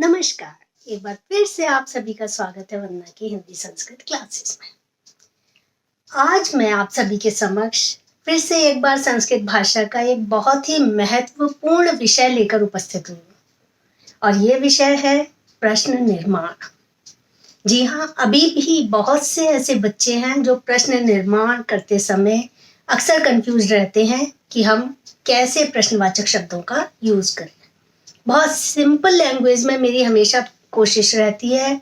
नमस्कार। एक बार फिर से आप सभी का स्वागत है वंदना की हिंदी संस्कृत क्लासेस में। आज मैं आप सभी के समक्ष फिर से एक बार संस्कृत भाषा का एक बहुत ही महत्वपूर्ण विषय लेकर उपस्थित हुई और ये विषय है प्रश्न निर्माण। जी हाँ, अभी भी बहुत से ऐसे बच्चे हैं जो प्रश्न निर्माण करते समय अक्सर कंफ्यूज रहते हैं कि हम कैसे प्रश्नवाचक शब्दों का यूज करें। बहुत सिंपल लैंग्वेज में मेरी हमेशा कोशिश रहती है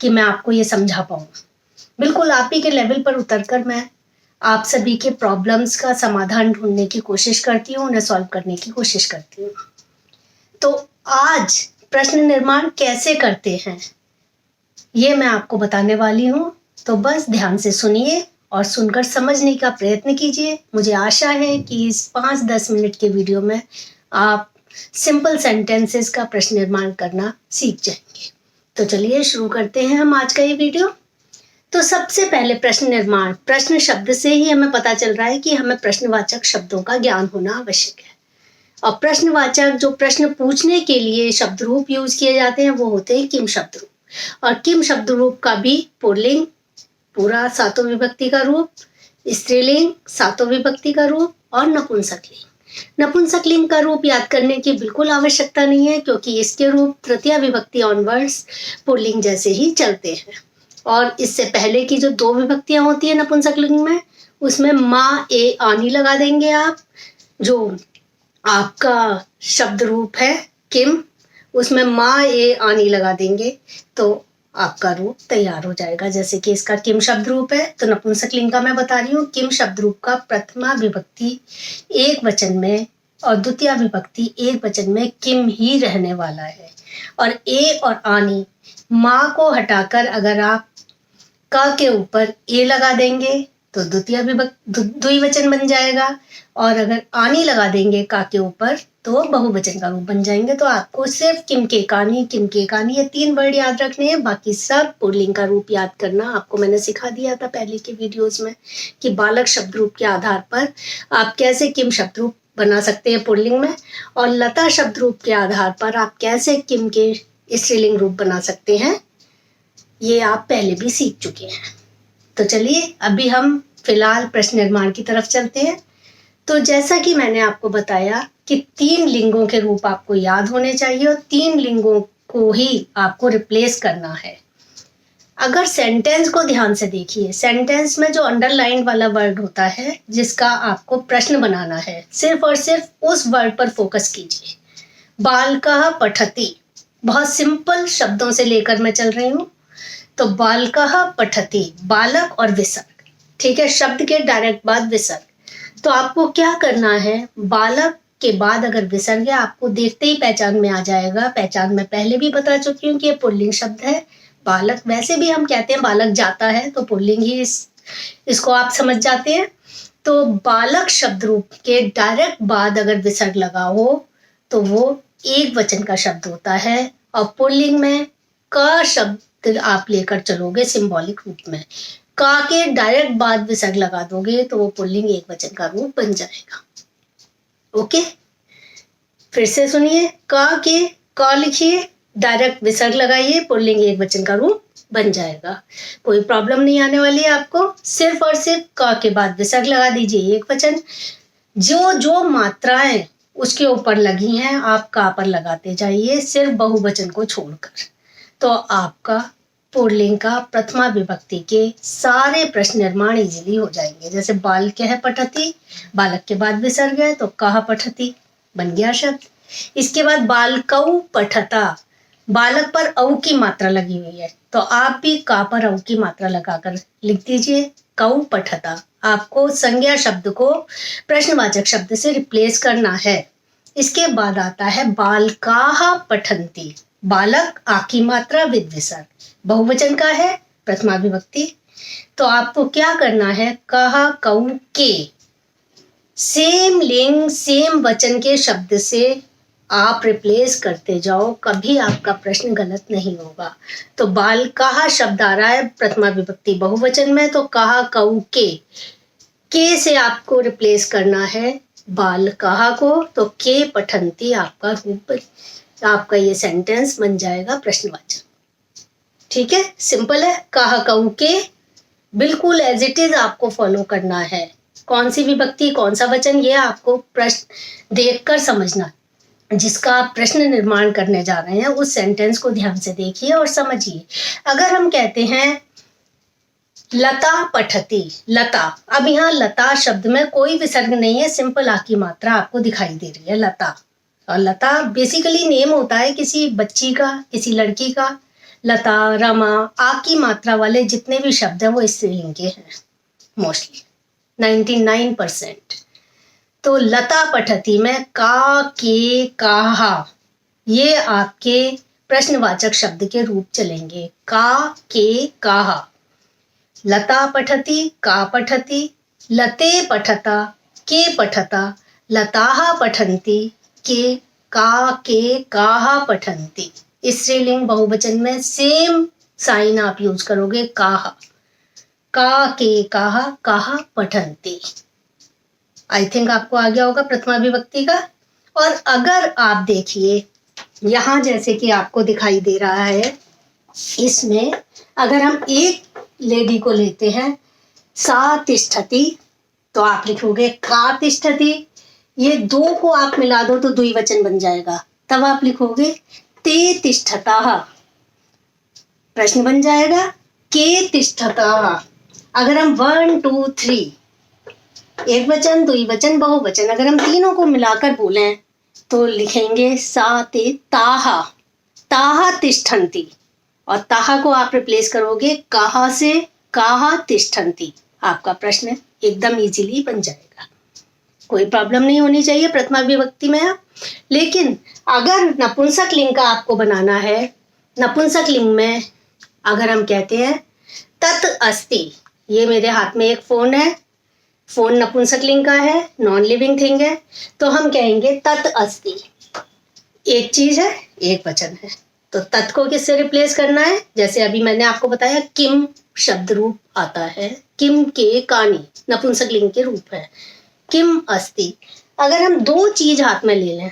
कि मैं आपको ये समझा पाऊँ। बिल्कुल आप ही के लेवल पर उतरकर मैं आप सभी के प्रॉब्लम्स का समाधान ढूंढने की कोशिश करती हूँ, उन्हें सॉल्व करने की कोशिश करती हूँ। तो आज प्रश्न निर्माण कैसे करते हैं ये मैं आपको बताने वाली हूँ। तो बस ध्यान से सुनिए और सुनकर समझने का प्रयत्न कीजिए। मुझे आशा है कि इस 5-10 मिनट के वीडियो में आप सिंपल सेंटेंसेस का प्रश्न निर्माण करना सीख जाएंगे। तो चलिए शुरू करते हैं हम आज का ये वीडियो। तो सबसे पहले प्रश्न निर्माण, प्रश्न शब्द से ही हमें पता चल रहा है कि हमें प्रश्नवाचक शब्दों का ज्ञान होना आवश्यक है। और प्रश्नवाचक जो प्रश्न पूछने के लिए शब्द रूप यूज किए जाते हैं वो होते हैं किम शब्द रूप। और किम शब्द रूप का भी पुल्लिंग पूरा सातों विभक्ति का रूप, स्त्रीलिंग सातों विभक्ति का रूप और नपुंसकलिंग। नपुंसकलिंग का रूप याद करने की बिल्कुल आवश्यकता नहीं है क्योंकि इसके रूप तृतीय विभक्ति ऑनवर्ड्स पुल्लिंग जैसे ही चलते हैं। और इससे पहले की जो 2 विभक्तियां होती है नपुंसकलिंग में, उसमें मा ए आनी लगा देंगे आप। जो आपका शब्द रूप है किम, उसमें मा ए आनी लगा देंगे तो आपका रूप तैयार हो जाएगा। जैसे कि इसका किम शब्द रूप है तो नपुंसकलिंग का मैं बता रही हूँ। किम शब्द रूप का प्रथमा विभक्ति एक वचन में और द्वितीय विभक्ति एक वचन में किम ही रहने वाला है। और ए और आनी, माँ को हटाकर अगर आप क के ऊपर ए लगा देंगे तो द्वितीय विभक्ति द्विवचन बन जाएगा। और अगर आनी लगा देंगे का के ऊपर तो बहुवचन का रूप बन जाएंगे। तो आपको सिर्फ किम के कानी ये 3 वर्ड याद रखने हैं। बाकी सब पुल्लिंग का रूप याद करना आपको मैंने सिखा दिया था पहले के वीडियोस में कि बालक शब्द रूप के आधार पर आप कैसे किम शब्द रूप बना सकते हैं पुल्लिंग में, और लता शब्द रूप के आधार पर आप कैसे किम के स्त्रीलिंग रूप बना सकते हैं, ये आप पहले भी सीख चुके हैं। तो चलिए अभी हम फिलहाल प्रश्न निर्माण की तरफ चलते हैं। तो जैसा कि मैंने आपको बताया कि 3 लिंगों के रूप आपको याद होने चाहिए और 3 लिंगों को ही आपको रिप्लेस करना है। अगर सेंटेंस को ध्यान से देखिए, सेंटेंस में जो अंडरलाइन वाला वर्ड होता है जिसका आपको प्रश्न बनाना है, सिर्फ और सिर्फ उस वर्ड पर फोकस कीजिए। बालकः पठति, बहुत सिंपल शब्दों से लेकर मैं चल रही हूँ। तो बालकः पठति, बालक और विसर्ग, ठीक है, शब्द के डायरेक्ट बाद विसर्ग। तो आपको क्या करना है, बालक के बाद अगर विसर्ग है आपको देखते ही पहचान में आ जाएगा। पहचान में पहले भी बता चुकी हूँ कि ये पुल्लिंग शब्द है। बालक, वैसे भी हम कहते हैं बालक जाता है तो पुल्लिंग ही इसको आप समझ जाते हैं। तो बालक शब्द रूप के डायरेक्ट बाद अगर विसर्ग लगा हो तो वो एक वचन का शब्द होता है। और पुल्लिंग में क शब्द आप लेकर चलोगे सिंबॉलिक रूप में, का के डायरेक्ट बाद विसर्ग लगा दोगे तो वो पुल्लिंग एक वचन का रूप बन जाएगा। ओके, फिर से सुनिए, का लिखिए, डायरेक्ट विसर्ग लगाइए, पुल्लिंग एक वचन का रूप बन जाएगा। कोई प्रॉब्लम नहीं आने वाली है आपको। सिर्फ और सिर्फ का के बाद विसर्ग लगा दीजिए एक वचन। जो जो मात्राएं उसके ऊपर लगी हैं आप का पर लगाते जाइए, सिर्फ बहुवचन को छोड़कर। तो आपका पुल्लिंग का प्रथमा विभक्ति के सारे प्रश्न निर्माण इजीली हो जाएंगे। जैसे बालकः पठति, बालक के बाद विसर्ग है तो कः पठति बन गया शब्द। इसके बाद बालकौ पठता, बालक पर औ की मात्रा लगी हुई है तो आप भी का पर औ की मात्रा लगाकर लिख दीजिए, कौ पठता। आपको संज्ञा शब्द को प्रश्नवाचक शब्द से रिप्लेस करना है। इसके बाद आता है बालकाः पठन्ति, बालक आ की मात्रा विद विसर्ग, बहुवचन का है, प्रथमा विभक्ति। तो आपको क्या करना है, कहा कौ के सेम लिंग सेम वचन के शब्द से आप रिप्लेस करते जाओ, कभी आपका प्रश्न गलत नहीं होगा। तो बाल कहा शब्द आ रहा है प्रथमा विभक्ति बहुवचन में, तो कहा कऊ के से आपको रिप्लेस करना है बाल कहा को, तो के पठंती आपका रूप आपका ये सेंटेंस बन जाएगा प्रश्नवाचक। ठीक है, सिंपल है। कहा कहू के बिल्कुल एज इट इज आपको फॉलो करना है। कौन सी विभक्ति, कौन सा वचन, ये आपको प्रश्न देखकर समझना। जिसका आप प्रश्न निर्माण करने जा रहे हैं उस सेंटेंस को ध्यान से देखिए और समझिए। अगर हम कहते हैं लता पठती, लता, अब यहाँ लता शब्द में कोई विसर्ग नहीं है, सिंपल आ की मात्रा आपको दिखाई दे रही है, लता। और लता बेसिकली नेम होता है किसी बच्ची का, किसी लड़की का। लता, रमा, आ की मात्रा वाले जितने भी शब्द हैं वो स्त्रीलिंग के हैं मोस्टली, 99%। तो लता पठती में का, के, काहा, ये आपके प्रश्नवाचक शब्द के रूप चलेंगे। का, के, काहा। लता पठती, का पठती, लते पठता, के पठता, लताहा पठन्ति, के, का, के, काहा पठन्ति। स्त्रीलिंग बहुवचन में सेम साइन आप यूज करोगे, काहा। का, के, काहा, काहा पठन्ति। आई थिंक आपको आ गया होगा प्रथमा विभक्ति का। और अगर आप देखिए यहाँ जैसे कि आपको दिखाई दे रहा है, इसमें अगर हम एक लेडी को लेते हैं, सा तिष्ठति, तो आप लिखोगे का तिष्ठति। ये दो को आप मिला दो तो द्विवचन बन जाएगा, तब आप लिखोगे ते तिष्ठताः, प्रश्न बन जाएगा के तिष्ठताः। अगर हम 1 2 3 एक वचन, द्विवचन, बहुवचन, अगर हम तीनों को मिलाकर बोलें तो लिखेंगे सा ते ताहा, ताहा तिष्ठन्ति। और ताहा को आप रिप्लेस करोगे कहा से, काहा तिष्ठन्ति। आपका प्रश्न एकदम इजीली बन जाएगा, कोई प्रॉब्लम नहीं होनी चाहिए प्रथमा विभक्ति में। आप लेकिन अगर नपुंसक लिंग का आपको बनाना है, नपुंसक लिंग में अगर हम कहते हैं तत् अस्ति, ये मेरे हाथ में एक फोन है, फोन नपुंसक लिंग का है, नॉन लिविंग थिंग है, तो हम कहेंगे तत् अस्ति। एक चीज है, एक वचन है, तो तत् को किससे रिप्लेस करना है? जैसे अभी मैंने आपको बताया किम शब्द रूप आता है, किम के कानी नपुंसक लिंग के रूप है, किम अस्ति। अगर हम दो चीज हाथ में ले लें,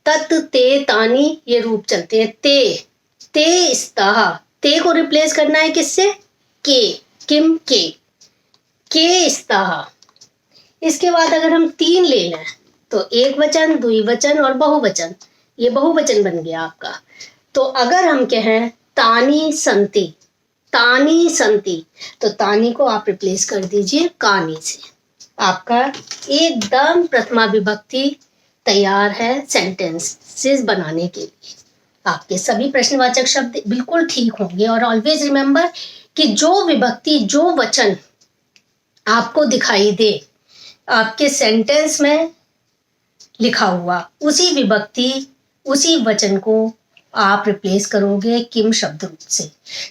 तत् ते तानी, ये रूप चलते हैं, ते स्तः, ते को रिप्लेस करना है किससे? के, किम के स्तः। इसके बाद अगर हम तीन ले लें तो एक वचन, द्विवचन और बहुवचन, ये बहुवचन बन गया आपका। तो अगर हम कहें तानी संति, तानी संति, तो तानी को आप रिप्लेस कर दीजिए कानी से। आपका एकदम प्रथमा विभक्ति तैयार है सेंटेंसेस बनाने के लिए। आपके सभी प्रश्नवाचक शब्द बिल्कुल ठीक होंगे। और ऑलवेज रिमेंबर कि जो विभक्ति, जो वचन आपको दिखाई दे आपके सेंटेंस में लिखा हुआ, उसी विभक्ति, उसी वचन को आप रिप्लेस करोगे किम शब्द रूप से।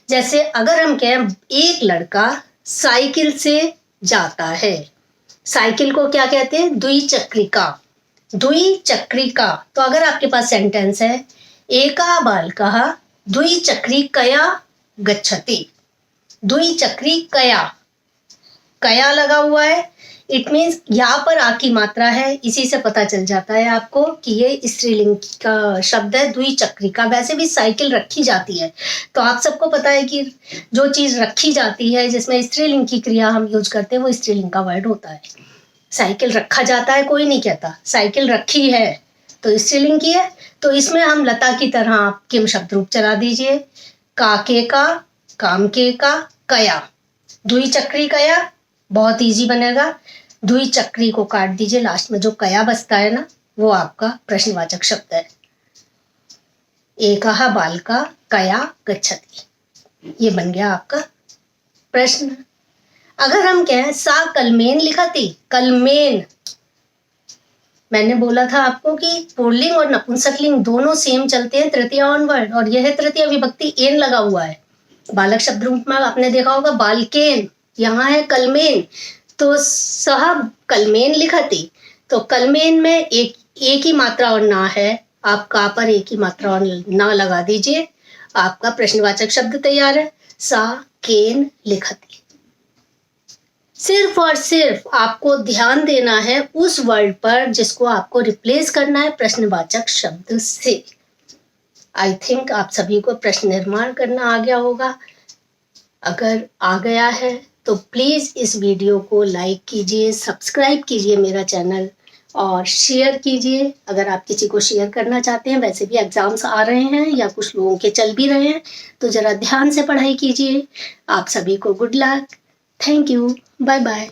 जैसे अगर हम कहें एक लड़का साइकिल से जाता है, साइकिल को क्या कहते हैं? द्विचक्रिका, द्विचक्रिका। तो अगर आपके पास सेंटेंस है एका बालकः द्विचक्रिकया गच्छति, द्विचक्रिकया, कया लगा हुआ है, इट मीन्स यहाँ पर आ की मात्रा है। इसी से पता चल जाता है आपको कि ये स्त्रीलिंग का शब्द है, द्विचक्रिका। वैसे भी साइकिल रखी जाती है, तो आप सबको पता है कि जो चीज रखी जाती है जिसमें स्त्रीलिंग की क्रिया हम यूज करते हैं वो स्त्रीलिंग का वर्ड होता है। साइकिल रखा जाता है कोई नहीं कहता, साइकिल रखी है तो स्त्रीलिंग की है। तो इसमें हम लता की तरह आप किम शब्द रूप चला दीजिए, काके का, काम के का, कया, द्विचक्री कया, बहुत इजी बनेगा। द्विचक्री को काट दीजिए, लास्ट में जो कया बचता है ना वो आपका प्रश्नवाचक शब्द है। एकः बालका कया गच्छति, ये बन गया आपका प्रश्न। अगर हम कहें सा कलमेन लिखती, कलमेन, मैंने बोला था आपको कि पुल्लिंग और नपुंसकलिंग दोनों सेम चलते हैं तृतीया वर्ड, और यह तृतीय विभक्ति एन लगा हुआ है। बालक शब्द रूप में आपने देखा होगा बालकेन, यहाँ है कलमेन, तो सह कलमेन लिखती। तो कलमेन में एक ही मात्रा और ना है, आप का पर एक ही मात्रा और ना लगा दीजिए, आपका प्रश्नवाचक शब्द तैयार है। सा केन लिखती। सिर्फ और सिर्फ आपको ध्यान देना है उस वर्ड पर जिसको आपको रिप्लेस करना है प्रश्नवाचक शब्द से। आई थिंक आप सभी को प्रश्न निर्माण करना आ गया होगा। अगर आ गया है तो प्लीज़ इस वीडियो को लाइक कीजिए, सब्सक्राइब कीजिए मेरा चैनल और शेयर कीजिए। अगर आप किसी को शेयर करना चाहते हैं, वैसे भी एग्ज़ाम्स आ रहे हैं या कुछ लोगों के चल भी रहे हैं, तो ज़रा ध्यान से पढ़ाई कीजिए। आप सभी को good luck. Thank you. Bye bye.